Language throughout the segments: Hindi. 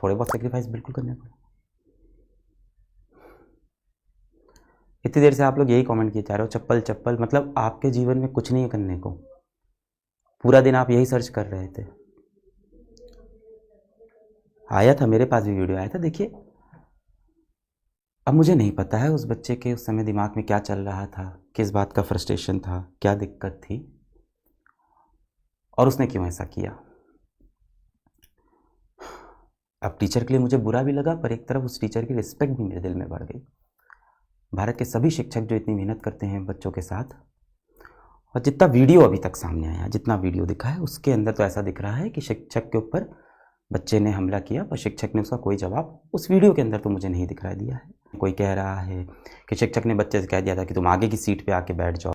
थोड़े बहुत सेक्रीफाइस बिल्कुल करने पड़े। इतनी देर से आप लोग यही कमेंट किए जा रहे हो, चप्पल चप्पल, मतलब आपके जीवन में कुछ नहीं है करने को, पूरा दिन आप यही सर्च कर रहे थे। आया था, मेरे पास भी वीडियो आया था, देखिए। अब मुझे नहीं पता है उस बच्चे के उस समय दिमाग में क्या चल रहा था, किस बात का फ्रस्ट्रेशन था, क्या दिक्कत थी, और उसने क्यों ऐसा किया। अब टीचर के लिए मुझे बुरा भी लगा, पर एक तरफ उस टीचर की रिस्पेक्ट भी मेरे दिल में बढ़ गई। भारत के सभी शिक्षक जो इतनी मेहनत करते हैं बच्चों के साथ, और जितना वीडियो अभी तक सामने आया, जितना वीडियो दिखा है, उसके अंदर तो ऐसा दिख रहा है कि शिक्षक के ऊपर बच्चे ने हमला किया, पर शिक्षक ने उसका कोई जवाब उस वीडियो के अंदर तो मुझे नहीं दिख रहा दिया है। कोई कह रहा है कि शिक्षक ने बच्चे से कह दिया था कि तुम आगे की सीट पे आके बैठ जाओ।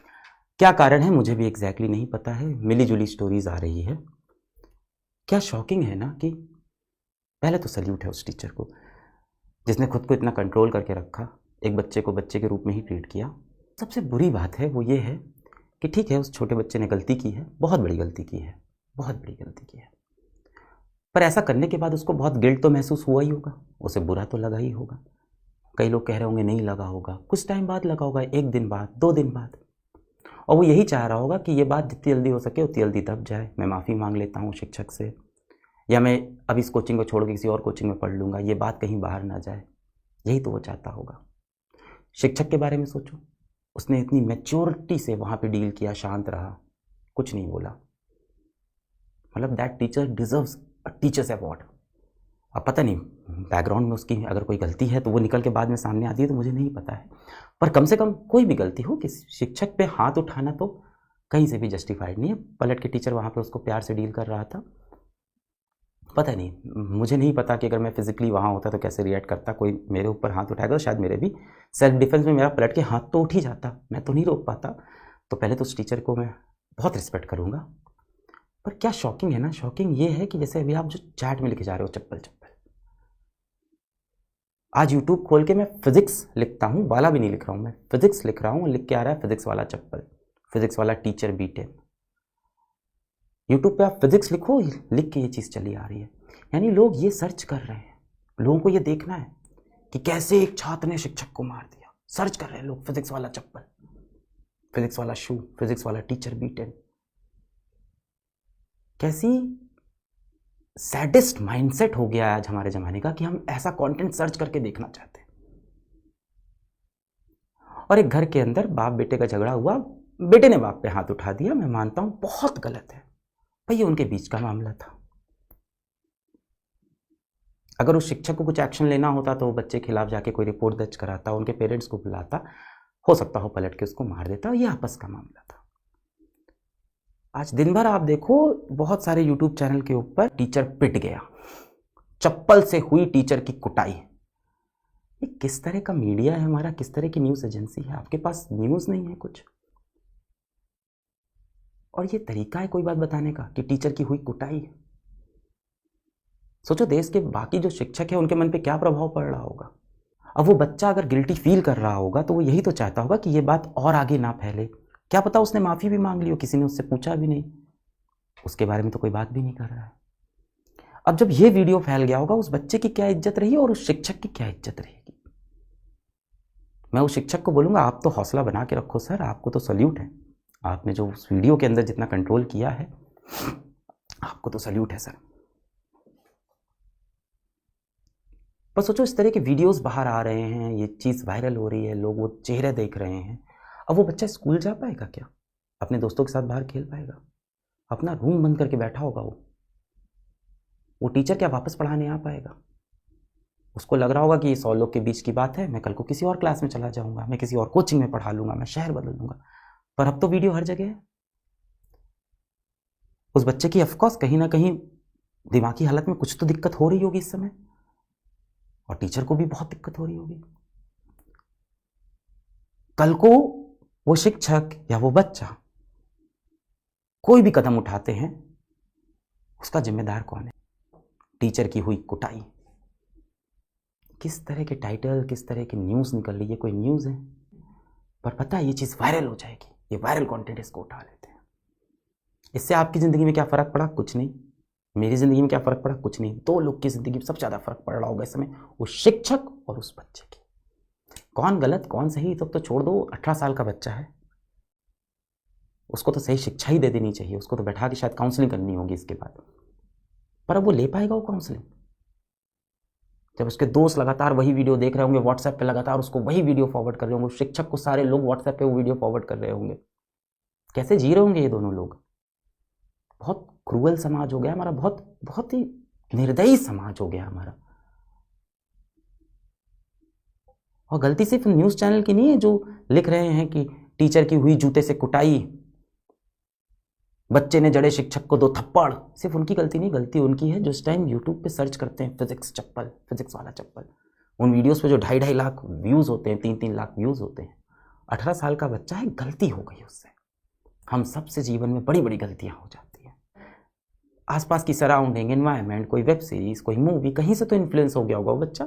क्या कारण है मुझे भी एग्जैक्टली नहीं पता है, मिली जुली स्टोरीज आ रही है। क्या शॉकिंग है ना कि पहले तो सल्यूट है उस टीचर को जिसने खुद को इतना कंट्रोल करके रखा, एक बच्चे को बच्चे के रूप में ही ट्रीट किया। सबसे बुरी बात है वो ये है कि ठीक है, उस छोटे बच्चे ने गलती की है, बहुत बड़ी गलती की है, बहुत बड़ी गलती की है, पर ऐसा करने के बाद उसको बहुत गिल्ट तो महसूस हुआ ही होगा, उसे बुरा तो लगा ही होगा। कई लोग कह रहे होंगे नहीं लगा होगा, कुछ टाइम बाद लगा होगा, 1 दिन बाद, 2 दिन बाद, और वो यही चाह रहा होगा कि ये बात जितनी जल्दी हो सके उतनी जल्दी दब जाए, मैं माफ़ी मांग लेता हूँ शिक्षक से, या मैं अब इस कोचिंग को छोड़ के किसी और कोचिंग में पढ़ लूँगा, ये बात कहीं बाहर ना जाए, यही तो वो चाहता होगा। शिक्षक के बारे में सोचो, उसने इतनी मैच्योरिटी से वहाँ पे डील किया, शांत रहा, कुछ नहीं बोला, मतलब that teacher deserves a teachers award. अब पता नहीं बैकग्राउंड में उसकी अगर कोई गलती है तो वो निकल के बाद में सामने आती है तो मुझे नहीं पता है, पर कम से कम कोई भी गलती हो, किसी शिक्षक पे हाथ उठाना तो कहीं से भी जस्टिफाइड नहीं है। पलट के टीचर वहाँ पे उसको प्यार से डील कर रहा था। पता नहीं, मुझे नहीं पता कि अगर मैं फिजिकली वहाँ होता तो कैसे रिएक्ट करता, कोई मेरे ऊपर हाथ उठाएगा तो शायद मेरे भी सेल्फ डिफेंस में मेरा पलट के हाथ तो उठ ही जाता, मैं तो नहीं रोक पाता। तो पहले तो उस टीचर को मैं बहुत रिस्पेक्ट करूँगा। पर क्या शॉकिंग है ना, शॉकिंग ये है कि जैसे अभी आप जो चैट में लिखे जा रहे हो चप्पल चप्पल, आज यूट्यूब खोल के मैं फिजिक्स लिखता हूँ, वाला भी नहीं लिख रहा हूँ, मैं फिजिक्स लिख रहा हूँ, लिख के आ रहा है फिजिक्स वाला चप्पल, फिजिक्स वाला टीचर B10। यूट्यूब पे आप फिजिक्स लिखो, लिख के ये चीज़ चली आ रही है। यानी लोग ये सर्च कर रहे हैं, लोगों को ये देखना है कि कैसे एक छात्र ने शिक्षक को मार दिया, सर्च कर रहे हैं लोग, फिजिक्स वाला चप्पल, फिजिक्स वाला शू, फिजिक्स वाला टीचर B10। कैसी सैडिस्ट माइंडसेट हो गया है आज हमारे ज़माने का कि हम ऐसा कंटेंट सर्च करके देखना चाहते हैं। और एक घर के अंदर बाप बेटे का झगड़ा हुआ, बेटे ने बाप पे हाथ उठा दिया, मैं मानता हूं बहुत गलत है, पर ये उनके बीच का मामला था। अगर उस शिक्षक को कुछ एक्शन लेना होता तो वो बच्चे के खिलाफ जाके कोई रिपोर्ट दर्ज कराता, उनके पेरेंट्स को बुलाता, हो सकता हो पलट के उसको मार देता, ये आपस का मामला था। आज दिन भर आप देखो बहुत सारे यूट्यूब चैनल के ऊपर टीचर पिट गया, चप्पल से हुई टीचर की कुटाई। ये किस तरह का मीडिया है हमारा, किस तरह की न्यूज़ एजेंसी है, आपके पास न्यूज़ नहीं है कुछ, और ये तरीका है कोई बात बताने का कि टीचर की हुई कुटाई। सोचो देश के बाकी जो शिक्षक है उनके मन पे क्या प्रभाव पड़ रहा होगा। अब वो बच्चा अगर गिल्टी फील कर रहा होगा तो वो यही तो चाहता होगा कि ये बात और आगे ना फैले। क्या पता उसने माफ़ी भी मांग ली हो, किसी ने उससे पूछा भी नहीं, उसके बारे में तो कोई बात भी नहीं कर रहा है। अब जब ये वीडियो फैल गया होगा, उस बच्चे की क्या इज्जत रही और उस शिक्षक की क्या इज्जत रहेगी। मैं उस शिक्षक को बोलूँगा आप तो हौसला बना के रखो सर, आपको तो सल्यूट है, आपने जो उस वीडियो के अंदर जितना कंट्रोल किया है, आपको तो सल्यूट है सर। पर सोचो इस तरह के वीडियोस बाहर आ रहे हैं, ये चीज़ वायरल हो रही है, लोग वो चेहरे देख रहे हैं। अब वो बच्चा स्कूल जा पाएगा क्या, अपने दोस्तों के साथ बाहर खेल पाएगा, अपना रूम बंद करके बैठा होगा वो टीचर क्या वापस पढ़ाने आ पाएगा। उसको लग रहा होगा कि ये 100 लोग के बीच की बात है, मैं कल को किसी और क्लास में चला जाऊंगा, मैं किसी और कोचिंग में पढ़ा लूंगा, मैं शहर बदल दूंगा। पर अब तो वीडियो हर जगह है। उस बच्चे की ऑफकोर्स कहीं ना कहीं दिमागी हालत में कुछ तो दिक्कत हो रही होगी इस समय, और टीचर को भी बहुत दिक्कत हो रही होगी। कल को वो शिक्षक या वो बच्चा कोई भी कदम उठाते हैं, उसका जिम्मेदार कौन है। टीचर की हुई कुटाई, किस तरह के टाइटल, किस तरह की न्यूज़ निकल रही है, कोई न्यूज़ है, पर पता है ये चीज़ वायरल हो जाएगी, ये वायरल कंटेंट इसको उठा लेते हैं। इससे आपकी ज़िंदगी में क्या फ़र्क पड़ा, कुछ नहीं। मेरी ज़िंदगी में क्या फ़र्क पड़ा? कुछ नहीं। 2 लोग की ज़िंदगी में सबसे ज़्यादा फ़र्क पड़ रहा होगा इस समय, उस शिक्षक और उस बच्चे की। कौन गलत कौन सही तो छोड़ दो, 18 साल का बच्चा है, उसको तो सही शिक्षा ही दे देनी चाहिए, उसको तो बैठा के शायद काउंसलिंग करनी होगी इसके बाद। पर अब वो ले पाएगा वो काउंसलिंग? जब उसके दोस्त लगातार वही वीडियो देख रहे होंगे, व्हाट्सएप पे लगातार उसको वही वीडियो फॉरवर्ड कर रहे होंगे, शिक्षक को सारे लोग व्हाट्सएप पे वो वीडियो फॉरवर्ड कर रहे होंगे, कैसे जी रहे होंगे ये दोनों लोग? बहुत क्रूअल समाज हो गया हमारा, बहुत बहुत ही निर्दयी समाज हो गया हमारा। और गलती सिर्फ न्यूज़ चैनल की नहीं है जो लिख रहे हैं कि टीचर की हुई जूते से कुटाई, बच्चे ने जड़े शिक्षक को 2 थप्पड़। सिर्फ उनकी गलती नहीं, गलती उनकी है जो इस टाइम यूट्यूब पे सर्च करते हैं फिजिक्स चप्पल, फिजिक्स वाला चप्पल। उन वीडियोस पे जो 2.5 लाख व्यूज़ होते हैं, 3-3 लाख व्यूज़ होते हैं। 18 साल का बच्चा है, गलती हो गई उससे। हम सबसे जीवन में बड़ी बड़ी गलतियां हो जाती हैं। आसपास की सराउंडिंग, एनवायरनमेंट, कोई वेब सीरीज, कोई मूवी, कहीं से तो इन्फ्लुएंस हो गया होगा वो बच्चा,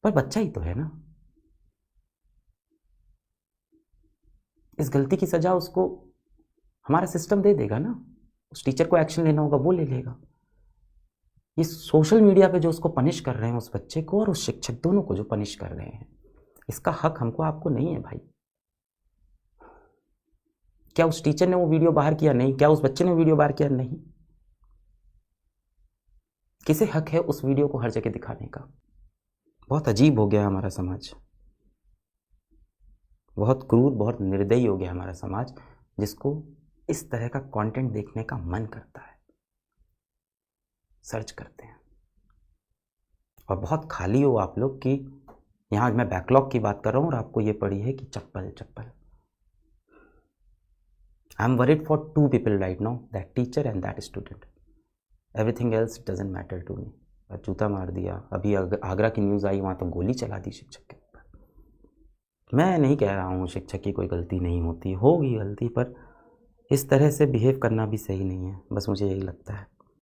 पर बच्चा ही तो है ना। इस गलती की सजा उसको हमारा सिस्टम दे देगा ना। उस टीचर को एक्शन लेना होगा, वो ले लेगा। ये सोशल मीडिया पे जो उसको पनिश कर रहे हैं उस बच्चे को और उस शिक्षक दोनों को जो पनिश कर रहे हैं, इसका हक हमको आपको नहीं है भाई। क्या उस टीचर ने वो वीडियो बाहर किया? नहीं। क्या उस बच्चे ने वीडियो बाहर किया? नहीं। किसे हक है उस वीडियो को हर जगह दिखाने का? बहुत अजीब हो गया हमारा समाज, बहुत क्रूर, बहुत निर्दयी हो गया हमारा समाज, जिसको इस तरह का कंटेंट देखने का मन करता है, सर्च करते हैं। और बहुत खाली हो आप लोग कि यहाँ मैं बैकलॉग की बात कर रहा हूँ और आपको ये पड़ी है कि चप्पल चप्पल। I am worried for 2 people right now, that teacher and that student. Everything else doesn't matter to me. जूता मार दिया, अभी आगरा की न्यूज़ आई, वहाँ तो गोली चला दी शिक्षक के ऊपर। मैं नहीं कह रहा हूँ शिक्षक की कोई गलती नहीं होती, होगी गलती, पर इस तरह से बिहेव करना भी सही नहीं है, बस मुझे यही लगता है।